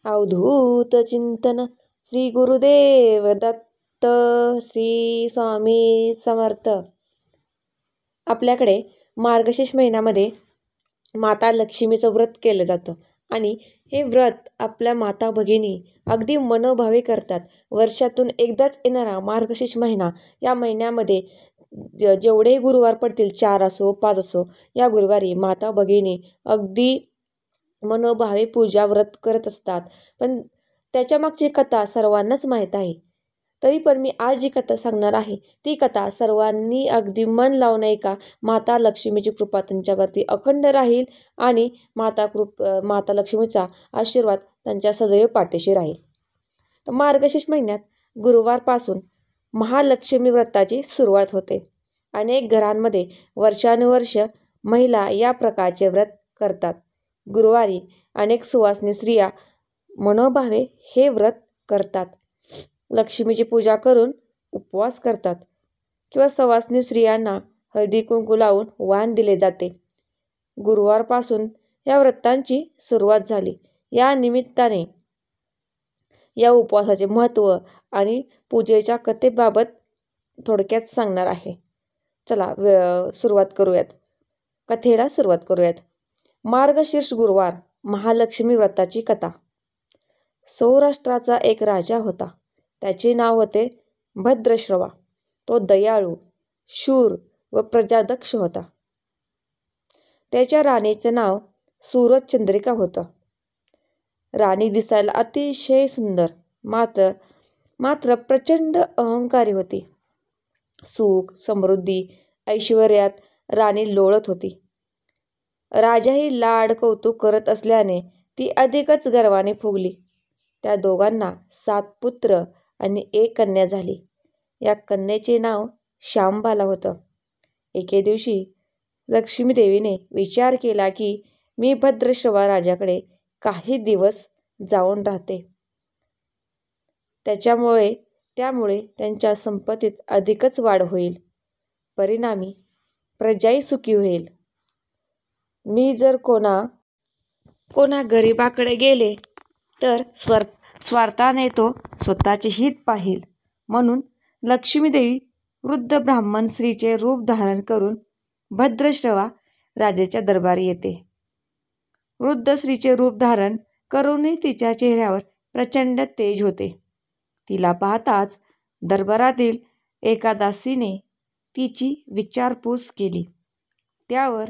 अवधूत चिंतन श्री गुरुदेव दत्त श्री स्वामी समर्थ. आपल्याकडे मार्गशीर्ष महिन्यामध्ये माता लक्ष्मीचं व्रत केलं जातं आणि हे व्रत आपल्या माता भगिनी अगदी मनोभावे करतात. वर्षातून एकदाच येणारा मार्गशीर्ष महिना, या महिन्यामध्ये जेवढेही गुरुवार पडतील, 4 असो 5 असो, या गुरुवारी माता भगिनी अगदी मनोभावे पूजा व्रत करत असतात. पण त्याच्या मागची कथा सर्वांनाच माहीत आहे. तरी पण मी आज जी कथा सांगणार आहे ती कथा सर्वांनी अगदी मन लावून ऐका. माता लक्ष्मीची कृपा त्यांच्यावरती अखंड राहील आणि माता लक्ष्मीचा आशीर्वाद त्यांच्या सदैव पाठीशी राहील. तर मार्गशीर्ष महिन्यात गुरुवारपासून महालक्ष्मी व्रताची सुरुवात होते. अनेक घरांमध्ये वर्षानुवर्ष महिला या प्रकारचे व्रत करतात. गुरुवारी अनेक सुवासिनी स्त्रिया मनोभावे हे व्रत करतात. लक्ष्मीची पूजा करून उपवास करतात किंवा सवासिनी स्त्रियांना हळदी कुंकू लावून वाण दिले जाते. गुरुवारपासून या व्रतांची सुरुवात झाली. या निमित्ताने या उपवासाचे महत्त्व आणि पूजेच्या कथेबाबत थोडक्यात सांगणार आहे. चला कथेला सुरुवात करूयात. मार्गशीर्ष गुरुवार महालक्ष्मी व्रताची कथा. सौराष्ट्राचा एक राजा होता. त्याचे नाव होते भद्रश्रवा. तो दयाळू, शूर व प्रजादक्ष होता. त्याच्या राणीचे नाव सूरजचंद्रिका होतं. राणी दिसायला अतिशय सुंदर, मात्र प्रचंड अहंकारी होती. सुख, समृद्धी, ऐश्वर्यात राणी लोळत होती. राजाही लाड कौतुक करत असल्याने ती अधिकच गर्वाने फुगली. त्या दोघांना 7 पुत्र आणि 1 कन्या झाली. या कन्येचे नाव शांबाला होतं. एके दिवशी लक्ष्मीदेवीने विचार केला की मी भद्रश्रवा राजाकडे काही दिवस जाऊन राहते. त्यामुळे त्यांच्या संपत्तीत अधिकच वाढ होईल. परिणामी प्रजाही सुखी होईल. मी जर कोणा गरिबाकडे गेले तर स्वार्थाने तो स्वतःचे हित पाहील. म्हणून लक्ष्मीदेवी वृद्ध ब्राह्मण स्त्रीचे रूप धारण करून भद्रश्रवा राजाच्या दरबारी येते. वृद्ध स्त्रीचे रूप धारण करूनही तिच्या चेहऱ्यावर प्रचंड तेज होते. तिला पाहताच दरबारातील एका दासीने तिची विचारपूस केली. त्यावर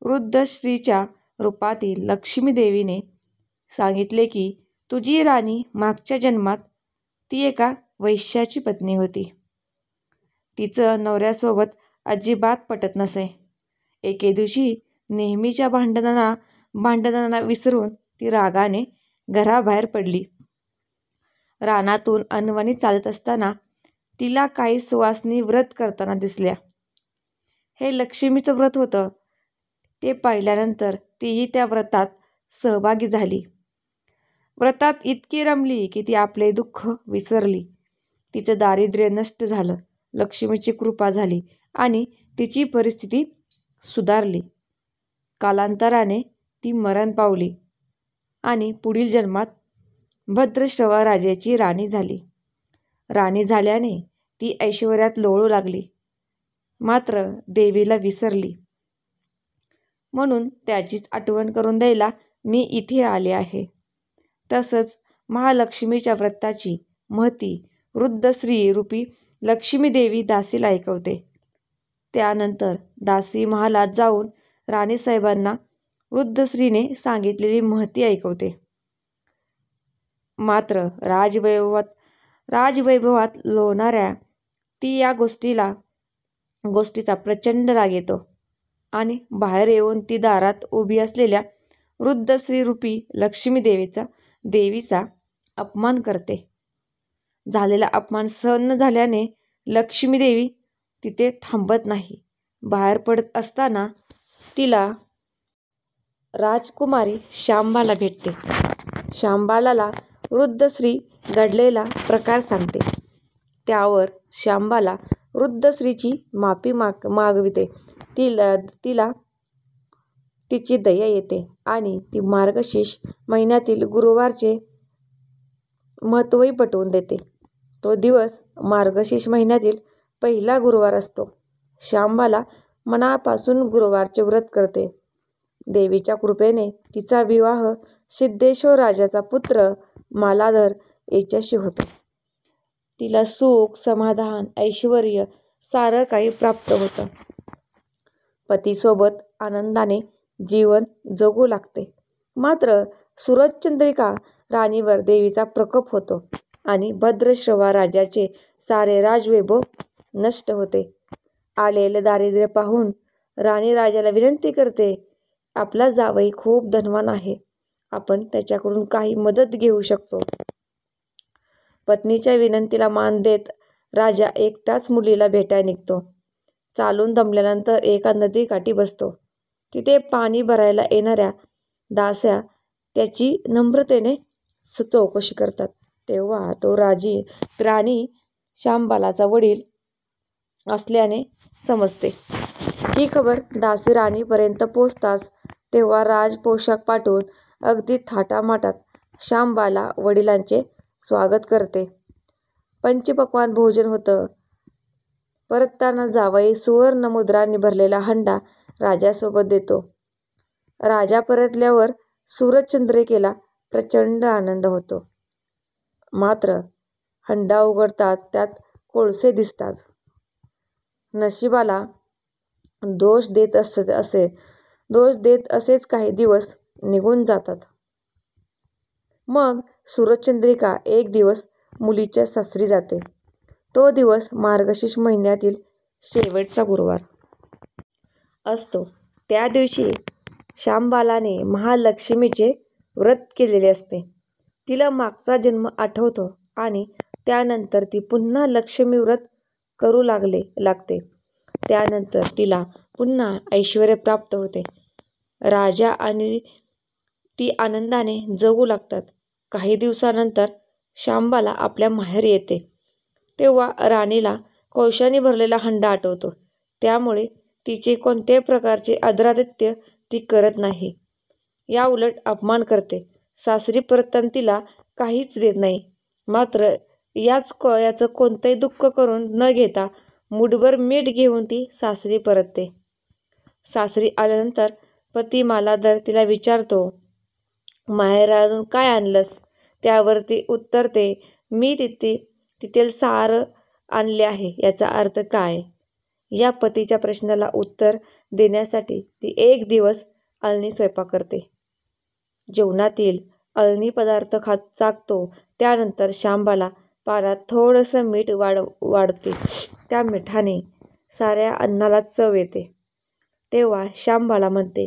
वृद्ध स्त्रीच्या रूपातील लक्ष्मीदेवीने सांगितले की तुझी राणी मागच्या जन्मात ती एका वैश्याची पत्नी होती. तिचं नवऱ्यासोबत अजिबात पटत नसे. एके दिवशी नेहमीच्या भांडणांना विसरून ती रागाने घराबाहेर पडली. रानातून अनवाणी चालत असताना तिला काही सुवासिनी व्रत करताना दिसल्या. हे लक्ष्मीचं व्रत होतं. ते पाहिल्यानंतर तीही त्या व्रतात सहभागी झाली. व्रतात इतकी रमली की ती आपले दुःख विसरली. तिचं दारिद्र्य नष्ट झालं. लक्ष्मीची कृपा झाली आणि तिची परिस्थिती सुधारली. कालांतराने ती मरण पावली आणि पुढील जन्मात भद्रश्रवा राजाची राणी झाली. राणी झाल्याने ती ऐश्वर्यात लोळू लागली, मात्र देवीला विसरली. म्हणून त्याचीच आठवण करून द्यायला मी इथे आले आहे. तसंच महालक्ष्मीच्या व्रताची महती वृद्ध स्त्री रूपी लक्ष्मीदेवी दासीला ऐकवते. त्यानंतर दासी महालात जाऊन राणीसाहेबांना वृद्ध स्त्रीने सांगितलेली महती ऐकवते. मात्र राजवैभवात लोळणाऱ्या ती या गोष्टीचा प्रचंड राग येतो आणि बाहेर येऊन ती दारात उभी असलेल्या वृद्ध स्त्री रूपी देवीचा अपमान करते. झालेला अपमान सहन न झाल्याने लक्ष्मीदेवी तिथे थांबत नाही. बाहेर पडत असताना तिला राजकुमारी शांबाला भेटते. शांबाला वृद्ध स्त्री घडलेला प्रकार सांगते. त्यावर शांबाला वृद्ध स्त्रीची माफी मागविते. तिला तिची दया येते आणि ती मार्गशीर्ष महिन्यातील गुरुवारचे महत्त्वही पटवून देते. तो दिवस मार्गशीर्ष महिन्यातील पहिला गुरुवार असतो. शांबाला मनापासून गुरुवारचे व्रत करते. देवीच्या कृपेने तिचा विवाह सिद्धेश्वर राजाचा पुत्र मालाधर याच्याशी होतो. तिला सुख, समाधान, ऐश्वर्य सारं काही प्राप्त होतं. पतीसोबत आनंदाने जीवन जगू लागते. मात्र सूरजचंद्रिका राणीवर देवीचा प्रकोप होतो आणि भद्रश्रवा राजाचे सारे राजवैभव नष्ट होते. आलेले दारिद्र्य पाहून राणी राजाला विनंती करते, आपला जावई खूप धनवान आहे, आपण त्याच्याकडून काही मदत घेऊ शकतो. पत्नीच्या विनंतीला मान देत राजा एकटाच मुलीला भेटायला निघतो. चालून दमल्यानंतर एका नदीकाठी बसतो. तिथे पाणी भरायला येणाऱ्या दास्या त्याची नम्रतेने चौकशी करतात. तेव्हा तो राणी शांबालाचा वडील असल्याने समजते. ही खबर दासी राणीपर्यंत पोचताच तेव्हा राज पोशाख पाठवून अगदी थाटामाटात शांबाला वडिलांचे स्वागत करते. पंचपक्वान्न भोजन होतं. परतताना जावई सुवर्ण मुद्रांनी भरलेला हंडा राजासोबत देतो. राजा परतल्यावर सूरजचंद्रिकेला प्रचंड आनंद होतो. मात्र हंडा उघडतात त्यात कोळसे दिसतात. नशिबाला दोष देत असेच काही दिवस निघून जातात. मग सूरजचंद्रिका एक दिवस मुलीच्या सासरी जाते. तो दिवस मार्गशीर्ष महिन्यातील शेवटचा गुरुवार असतो. त्या दिवशी शांबालाने महालक्ष्मीचे व्रत केलेले असते. तिला मागचा जन्म आठवतो आणि त्यानंतर ती पुन्हा लक्ष्मी व्रत करू लागते. त्यानंतर तिला पुन्हा ऐश्वर्य प्राप्त होते. राजा आणि ती आनंदाने जगू लागतात. काही दिवसानंतर शांबाला आपल्या माहेरी येते. तेव्हा राणीला कोळशाने भरलेला हंडा आठवतो. त्यामुळे तिचे कोणत्याही प्रकारचे आदरातिथ्य ती करत नाही. याउलट अपमान करते. सासरी परतताना तिला काहीच देत नाही. मात्र याचं कोणतंही दुःख करून न घेता मुठभर मीठ घेऊन ती सासरी परतते. सासरी आल्यानंतर पती मालाधर तिला विचारतो, माहेरातून काय आणलंस? त्यावर ती उत्तरते, मी तिथेल सारं आणले आहे. याचा अर्थ काय? या पतीच्या प्रश्नाला उत्तर देण्यासाठी ती एक दिवस अळणी स्वयंपाक करते. जेवणातील अळणी पदार्थ चाखतो. त्यानंतर शांबाला पाण्यात थोडंसं मीठ वाढते. त्या मिठाने साऱ्या अन्नाला चव येते. तेव्हा शांबाला म्हणते,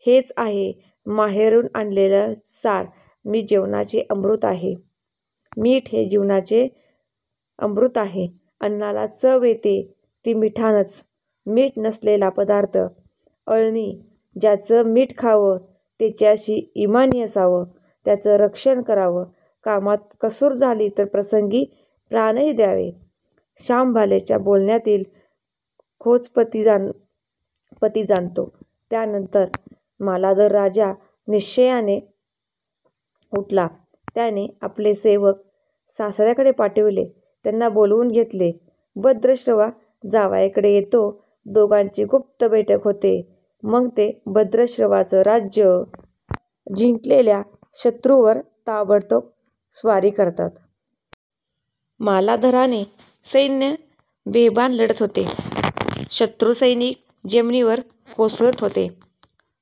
हेच आहे माहेरून आणलेलं सार. मी जेवणाचे अमृत आहे. मीठ हे जीवनाचे अमृत आहे. अन्नाला चव येते ती मिठानंच. मीठ नसलेला पदार्थ अळणी. ज्याचं मीठ खावं त्याच्याशी इमानी असावं. त्याचं रक्षण करावं. कामात कसूर झाली तर प्रसंगी प्राणही द्यावे. शांबालेच्या बोलण्यातील खोच पती जाणतो. त्यानंतर मालाधर राजा निश्चयाने उठला. त्याने आपले सेवक सासऱ्याकडे पाठविले. त्यांना बोलवून घेतले. भद्रश्रवा जावयाकडे येतो. दोघांची गुप्त बैठक होते. मग ते भद्रश्रवाचं राज्य जिंकलेल्या शत्रूवर ताबडतोब स्वारी करतात. मालाधराने सैन्य बेभान लढत होते. शत्रू सैनिक जमिनीवर कोसळत होते.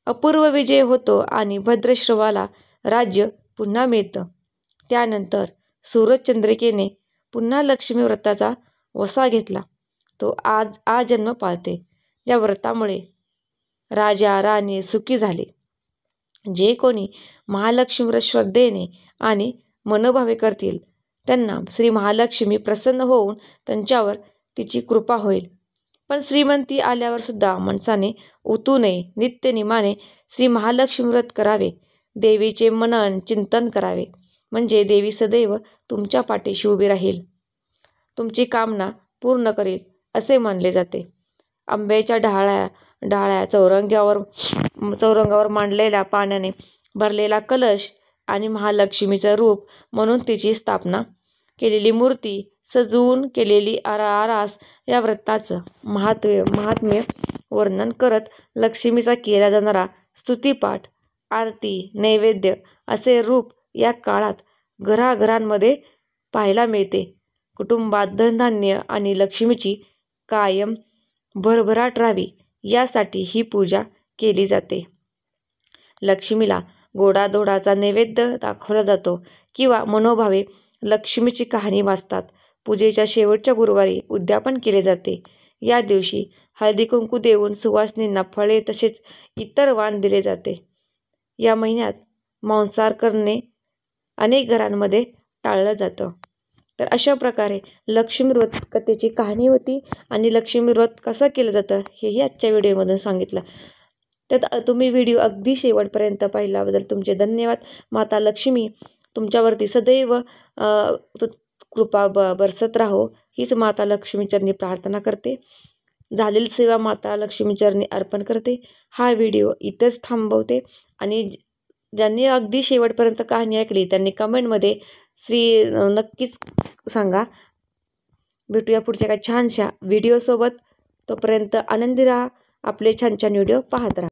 अपूर्व विजय होतो आणि भद्रश्रवाला राज्य पुन्हा मिळतं. त्यानंतर सूरजचंद्रिकेने पुन्हा लक्ष्मी व्रताचा वसा घेतला. तो आजन्म पाळते. या व्रतामुळे राजा राणी सुखी झाले. जे कोणी महालक्ष्मी व्रत श्रद्धेने आणि मनोभावे करतील त्यांना श्री महालक्ष्मी प्रसन्न होऊन त्यांच्यावर तिची कृपा होईल. पण श्रीमंती आल्यावर सुद्धा माणसाने उतू नये. नित्यनेमाने श्री महालक्ष्मी व्रत करावे. देवीचे मनन चिंतन करावे. म्हणजे देवी सदैव तुमच्या पाठीशी उभी राहील. तुमची कामना पूर्ण करील असे मानले जाते. आंब्याच्या डहाळ्या चौरंग्यावर चौरंगावर मांडलेला पाण्याने भरलेला कलश आणि महालक्ष्मीचं रूप म्हणून तिची स्थापना केलेली मूर्ती, सजवून केलेली आरास या व्रताचं महात्म्य वर्णन करत लक्ष्मीचा केला जाणारा स्तुतिपाठ, आरती, नैवेद्य असे रूप या काळात घराघरांमध्ये पाहायला मिळते. कुटुंबात धनधान्य आणि लक्ष्मीची कायम भरभराट राहावी यासाठी ही पूजा केली जाते. लक्ष्मीला गोडाधोडाचा नैवेद्य दाखवला जातो किंवा मनोभावे लक्ष्मीची कहाणी वाचतात. पूजेच्या शेवटच्या गुरुवारी उद्यापन केले जाते. या दिवशी हळदी कुंकू देऊन सुवासिनींना फळे तसेच इतर वाण दिले जाते. या महिन्यात मांसाहार करणे अनेक घरांमध्ये टाळलं जातं. तर अशा प्रकारे लक्ष्मी व्रत कथेची कहाणी होती आणि लक्ष्मी व्रत कसं केलं जातं हेही आजच्या व्हिडिओमधून सांगितलं. तर तुम्ही व्हिडिओ अगदी शेवटपर्यंत पाहिल्याबद्दल तुमचे धन्यवाद. माता लक्ष्मी तुमच्यावरती सदैव कृपा बरसत राहो हीच माता लक्ष्मीचरणी प्रार्थना करते. झालेली सेवा माता लक्ष्मीचरणी अर्पण करते. हा व्हिडिओ इथंच थांबवते आणि ज्यांनी अगदी शेवटपर्यंत कहाणी ऐकली त्यांनी कमेंटमध्ये नक्कीच सांगा. भेटूया पुढच्या काही छानशा व्हिडिओसोबत. तोपर्यंत आनंदी राहा. आपले छान छान व्हिडिओ पाहत राहा.